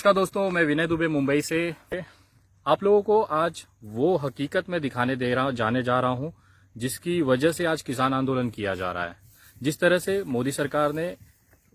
नमस्कार दोस्तों, मैं विनय दुबे मुंबई से आप लोगों को आज वो हकीकत में दिखाने जाने जा रहा हूं जिसकी वजह से आज किसान आंदोलन किया जा रहा है। जिस तरह से मोदी सरकार ने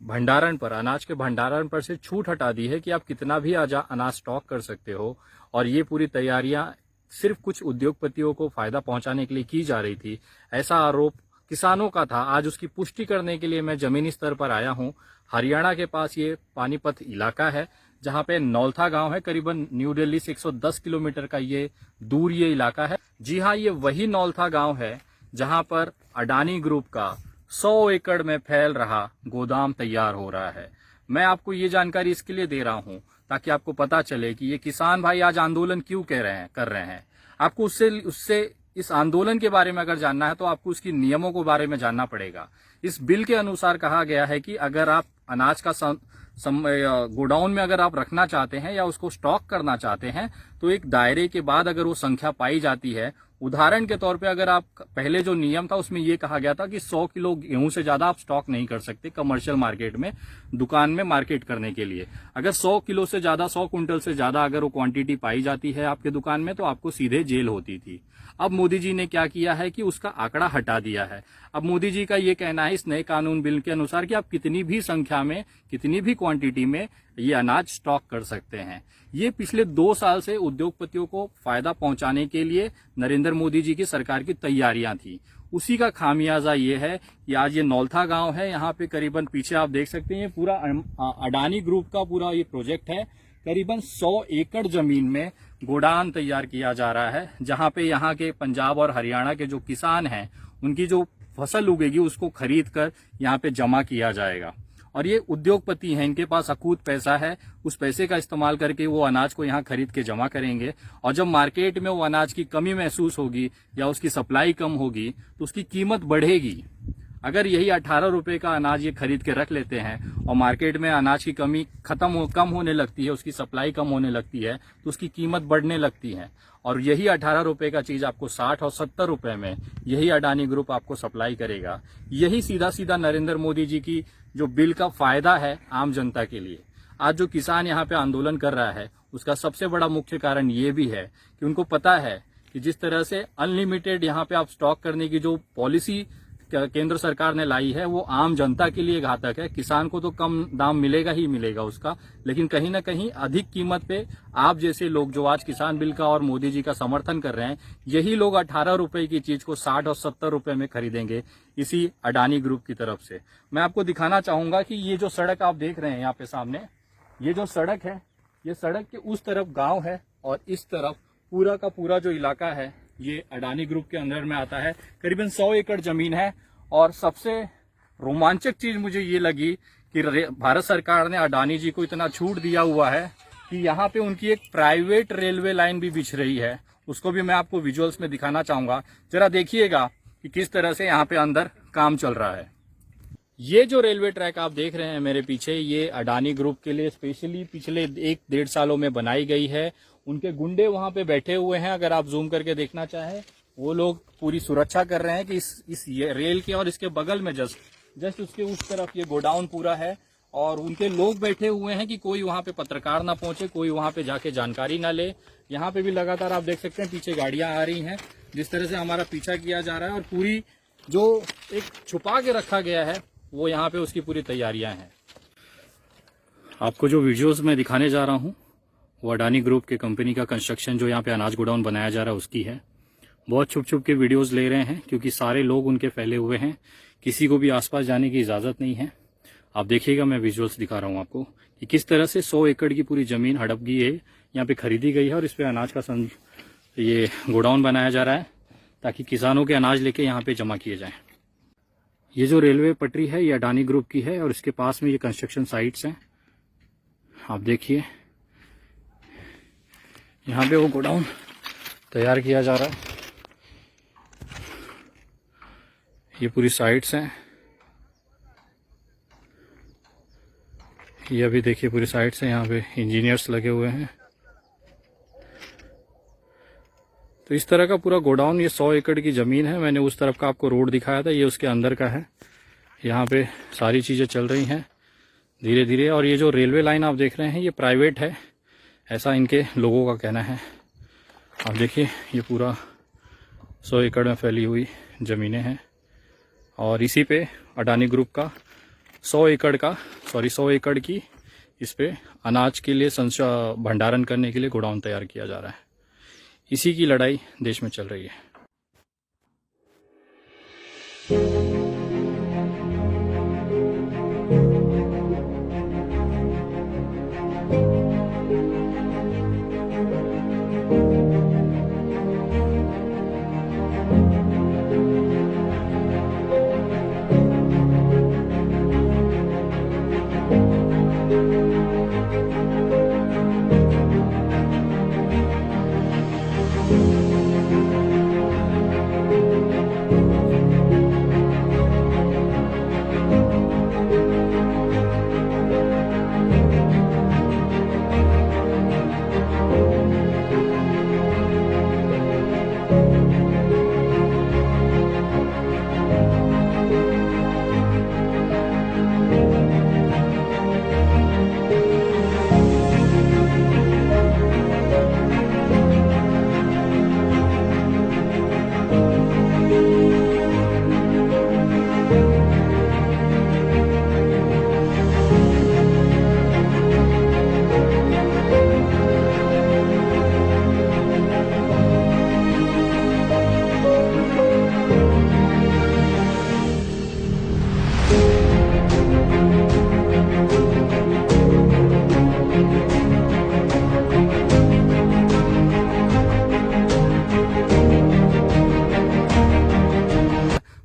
भंडारण पर, अनाज के भंडारण पर से छूट हटा दी है कि आप कितना भी अनाज स्टॉक कर सकते हो, और ये पूरी तैयारियां सिर्फ कुछ उद्योगपतियों को फायदा पहुंचाने के लिए की जा रही थी, ऐसा आरोप किसानों का था। आज उसकी पुष्टि करने के लिए मैं जमीनी स्तर पर आया हूं। हरियाणा के पास ये पानीपत इलाका है जहां पे नौलथा गांव है। करीबन न्यू दिल्ली से 110 किलोमीटर का ये दूर ये इलाका है। जी हां, ये वही नौलथा गांव है जहां पर अडानी ग्रुप का 100 एकड़ में फैल रहा गोदाम तैयार हो रहा है। मैं आपको ये जानकारी इसके लिए दे रहा हूं ताकि आपको पता चले कि ये किसान भाई आज आंदोलन क्यों कर रहे हैं। आपको उससे इस आंदोलन के बारे में अगर जानना है तो आपको उसकी नियमों के बारे में जानना पड़ेगा। इस बिल के अनुसार कहा गया है कि अगर आप अनाज का गोडाउन में अगर आप रखना चाहते हैं या उसको स्टॉक करना चाहते हैं तो एक दायरे के बाद अगर वो संख्या पाई जाती है, उदाहरण के तौर पे अगर आप पहले जो नियम था उसमें ये कहा गया था कि 100 किलो गेहूं से ज्यादा आप स्टॉक नहीं कर सकते कमर्शियल मार्केट में, दुकान में मार्केट करने के लिए। अगर 100 किलो से ज्यादा, 100 क्विंटल से ज्यादा अगर वो क्वांटिटी पाई जाती है आपके दुकान में तो आपको सीधे जेल होती थी। अब मोदी जी ने क्या किया है कि उसका आंकड़ा हटा दिया है। अब मोदी जी का ये कहना है इस नए कानून बिल के अनुसार कि आप कितनी भी संख्या में, कितनी भी क्वांटिटी में ये अनाज स्टॉक कर सकते हैं। ये पिछले 2 साल से उद्योगपतियों को फायदा पहुंचाने के लिए नरेंद्र मोदी जी की सरकार की तैयारियां थी। उसी का खामियाजा ये है कि आज ये नौलथा गांव है। यहाँ पे करीबन पीछे आप देख सकते हैं पूरा अडानी ग्रुप का पूरा ये प्रोजेक्ट है। करीबन 100 एकड़ जमीन में गोडाउन तैयार किया जा रहा है, जहां पे यहाँ के पंजाब और हरियाणा के जो किसान हैं उनकी जो फसल उगेगी उसको खरीद कर यहाँ पे जमा किया जाएगा। और ये उद्योगपति हैं, इनके पास अकूत पैसा है, उस पैसे का इस्तेमाल करके वो अनाज को यहाँ खरीद के जमा करेंगे। और जब मार्केट में वो अनाज की कमी महसूस होगी या उसकी सप्लाई कम होगी तो उसकी कीमत बढ़ेगी। अगर यही 18 रुपए का अनाज ये खरीद के रख लेते हैं और मार्केट में अनाज की कमी कम होने लगती है, उसकी सप्लाई कम होने लगती है तो उसकी कीमत बढ़ने लगती है। और यही 18 रुपए का चीज आपको 60 और 70 रुपए में यही अडानी ग्रुप आपको सप्लाई करेगा। यही सीधा सीधा नरेंद्र मोदी जी की जो बिल का फायदा है आम जनता के लिए। आज जो किसान यहाँ पे आंदोलन कर रहा है उसका सबसे बड़ा मुख्य कारण ये भी है कि उनको पता है कि जिस तरह से अनलिमिटेड यहाँ पे आप स्टॉक करने की जो पॉलिसी केंद्र सरकार ने लाई है वो आम जनता के लिए घातक है। किसान को तो कम दाम मिलेगा ही मिलेगा उसका, लेकिन कहीं ना कहीं अधिक कीमत पे आप जैसे लोग जो आज किसान बिल का और मोदी जी का समर्थन कर रहे हैं, यही लोग 18 रुपए की चीज को 60 और 70 रुपए में खरीदेंगे इसी अडानी ग्रुप की तरफ से। मैं आपको दिखाना चाहूंगा कि ये जो सड़क आप देख रहे हैं यहाँ पे सामने, ये जो सड़क है, ये सड़क के उस तरफ गाँव है और इस तरफ पूरा का पूरा जो इलाका है ये अडानी ग्रुप के अंदर में आता है। करीबन 100 एकड़ जमीन है। और सबसे रोमांचक चीज मुझे ये लगी कि भारत सरकार ने अडानी जी को इतना छूट दिया हुआ है कि यहाँ पे उनकी एक प्राइवेट रेलवे लाइन भी बिछ रही है। उसको भी मैं आपको विजुअल्स में दिखाना चाहूंगा। जरा देखिएगा कि किस तरह से यहाँ पे अंदर काम चल रहा है। ये जो रेलवे ट्रैक आप देख रहे हैं मेरे पीछे, ये अडानी ग्रुप के लिए स्पेशली पिछले 1-1.5 सालों में बनाई गई है। उनके गुंडे वहां पे बैठे हुए हैं। अगर आप जूम करके देखना चाहें, वो लोग पूरी सुरक्षा कर रहे हैं कि इस रेल के और इसके बगल में जस्ट उसके उस तरफ ये गोडाउन पूरा है। और उनके लोग बैठे हुए हैं कि कोई वहां पे पत्रकार ना पहुंचे, कोई वहां पे जाके जानकारी ना ले। यहाँ पे भी लगातार आप देख सकते हैं पीछे गाड़ियां आ रही हैं। जिस तरह से हमारा पीछा किया जा रहा है और पूरी जो एक छुपा के रखा गया है वो यहाँ पे उसकी पूरी तैयारियां हैं। आपको जो वीडियोस मैं दिखाने जा रहा हूँ वो अडानी ग्रुप के कंपनी का कंस्ट्रक्शन जो यहाँ पे अनाज गोडाउन बनाया जा रहा है उसकी है। बहुत छुप छुप के वीडियोस ले रहे हैं क्योंकि सारे लोग उनके फैले हुए हैं, किसी को भी आसपास जाने की इजाजत नहीं है। आप देखिएगा, मैं विजुअल्स दिखा रहा हूँ आपको कि किस तरह से 100 एकड़ की पूरी जमीन हड़प गई है, यहाँ पे खरीदी गई है और इस पे अनाज का ये गोडाउन बनाया जा रहा है ताकि किसानों के अनाज लेके यहाँ पे जमा किए जाए। ये जो रेलवे पटरी है ये अडानी ग्रुप की है और इसके पास में ये कंस्ट्रक्शन साइट्स हैं। आप देखिए यहाँ पे वो गोडाउन तैयार किया जा रहा है। ये पूरी साइट्स हैं। ये अभी देखिए पूरी साइट्स हैं, यहाँ पे इंजीनियर्स लगे हुए हैं। तो इस तरह का पूरा गोडाउन, ये 100 एकड़ की जमीन है। मैंने उस तरफ का आपको रोड दिखाया था, ये उसके अंदर का है। यहाँ पे सारी चीजें चल रही हैं। धीरे धीरे। और ये जो रेलवे लाइन आप देख रहे हैं ये प्राइवेट है, ऐसा इनके लोगों का कहना है। आप देखिए ये पूरा 100 एकड़ में फैली हुई ज़मीनें हैं और इसी पे अडानी ग्रुप का 100 एकड़ की इस पे अनाज के लिए भंडारण करने के लिए गोडाउन तैयार किया जा रहा है। इसी की लड़ाई देश में चल रही है।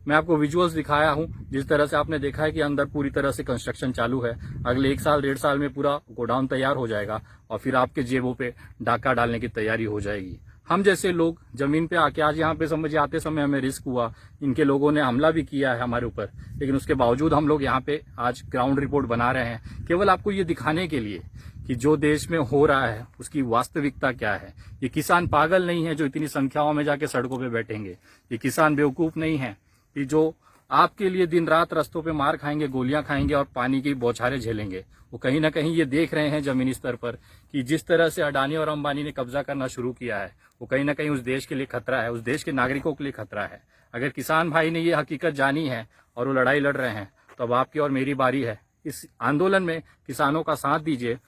मैं आपको विजुअल्स दिखाया हूं। जिस तरह से आपने देखा है कि अंदर पूरी तरह से कंस्ट्रक्शन चालू है। अगले 1 साल 1.5 साल में पूरा गोडाउन तैयार हो जाएगा और फिर आपके जेबों पे डाका डालने की तैयारी हो जाएगी। हम जैसे लोग जमीन पे आके आज यहाँ पे समझिए आते समय हमें रिस्क हुआ, इनके लोगों ने हमला भी किया है हमारे ऊपर, लेकिन उसके बावजूद हम लोग यहाँ पे आज ग्राउंड रिपोर्ट बना रहे हैं, केवल आपको ये दिखाने के लिए कि जो देश में हो रहा है उसकी वास्तविकता क्या है। ये किसान पागल नहीं है जो इतनी संख्याओं में जाके सड़कों पे बैठेंगे। ये किसान बेवकूफ नहीं है कि जो आपके लिए दिन रात रास्तों पे मार खाएंगे, गोलियां खाएंगे और पानी की बौछारें झेलेंगे। वो कहीं ना कहीं ये देख रहे हैं जमीनी स्तर पर कि जिस तरह से अडानी और अंबानी ने कब्जा करना शुरू किया है वो कहीं ना कहीं उस देश के लिए खतरा है, उस देश के नागरिकों के लिए खतरा है। अगर किसान भाई ने ये हकीकत जानी है और वो लड़ाई लड़ रहे हैं तो अब आपकी और मेरी बारी है। इस आंदोलन में किसानों का साथ दीजिए।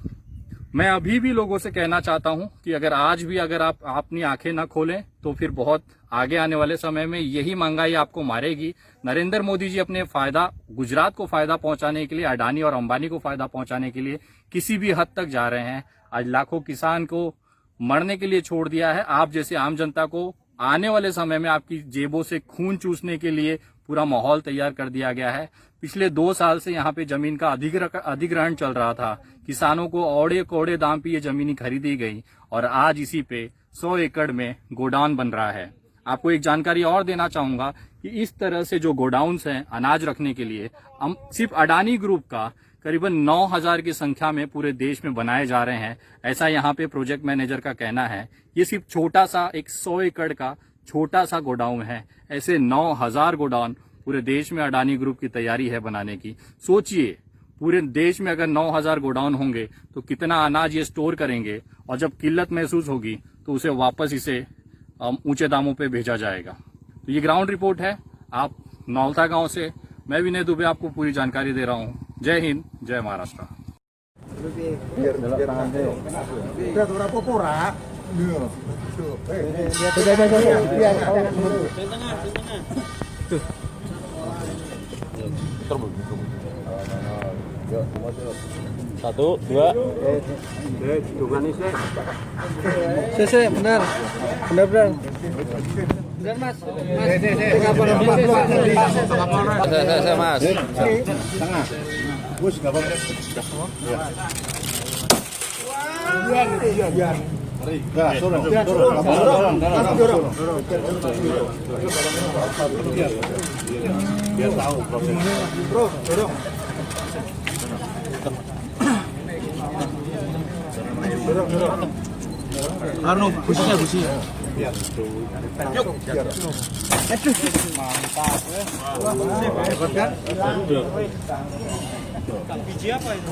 मैं अभी भी लोगों से कहना चाहता हूं कि अगर आज भी अगर आप अपनी आंखें ना खोलें तो फिर बहुत आगे आने वाले समय में यही महंगाई आपको मारेगी। नरेंद्र मोदी जी अपने गुजरात को फायदा पहुंचाने के लिए, अडानी और अंबानी को फायदा पहुंचाने के लिए किसी भी हद तक जा रहे हैं। आज लाखों किसान को मरने के लिए छोड़ दिया है। आप जैसे आम जनता को आने वाले समय में आपकी जेबों से खून चूसने के लिए पूरा माहौल तैयार कर दिया गया है। पिछले 2 साल से यहाँ पे जमीन का अधिग्रहण चल रहा था। किसानों को औड़े कोड़े दाम पे ये जमीनी खरीदी गई और आज इसी पे 100 एकड़ में गोडाउन बन रहा है। आपको एक जानकारी और देना चाहूंगा कि इस तरह से जो गोडाउन्स हैं अनाज रखने के लिए सिर्फ अडानी ग्रुप का करीबन 9000 की संख्या में पूरे देश में बनाए जा रहे हैं, ऐसा यहाँ पे प्रोजेक्ट मैनेजर का कहना है। ये सिर्फ छोटा सा एक 100 एकड़ का छोटा सा गोडाउन है। ऐसे 9000 गोडाउन पूरे देश में अडानी ग्रुप की तैयारी है बनाने की। सोचिए पूरे देश में अगर 9000 गोडाउन होंगे तो कितना अनाज ये स्टोर करेंगे और जब किल्लत महसूस होगी तो उसे वापस इसे ऊंचे दामों पे भेजा जाएगा। तो ये ग्राउंड रिपोर्ट है आप नौलता गांव से। मैं विनय दुबे आपको पूरी जानकारी दे रहा हूँ। जय हिंद, जय Maharashtra. Satu, dua. Hitungan ini Saya benar. Benar. Benar mas. Saya mas. tengah. Bus enggak apa-apa. Biar. Nah, dorong. Biar tahu prosesnya. Bro, dorong. Arno, businya. Biar. Yuk. Mantap. Hebat kan? Biji apa itu?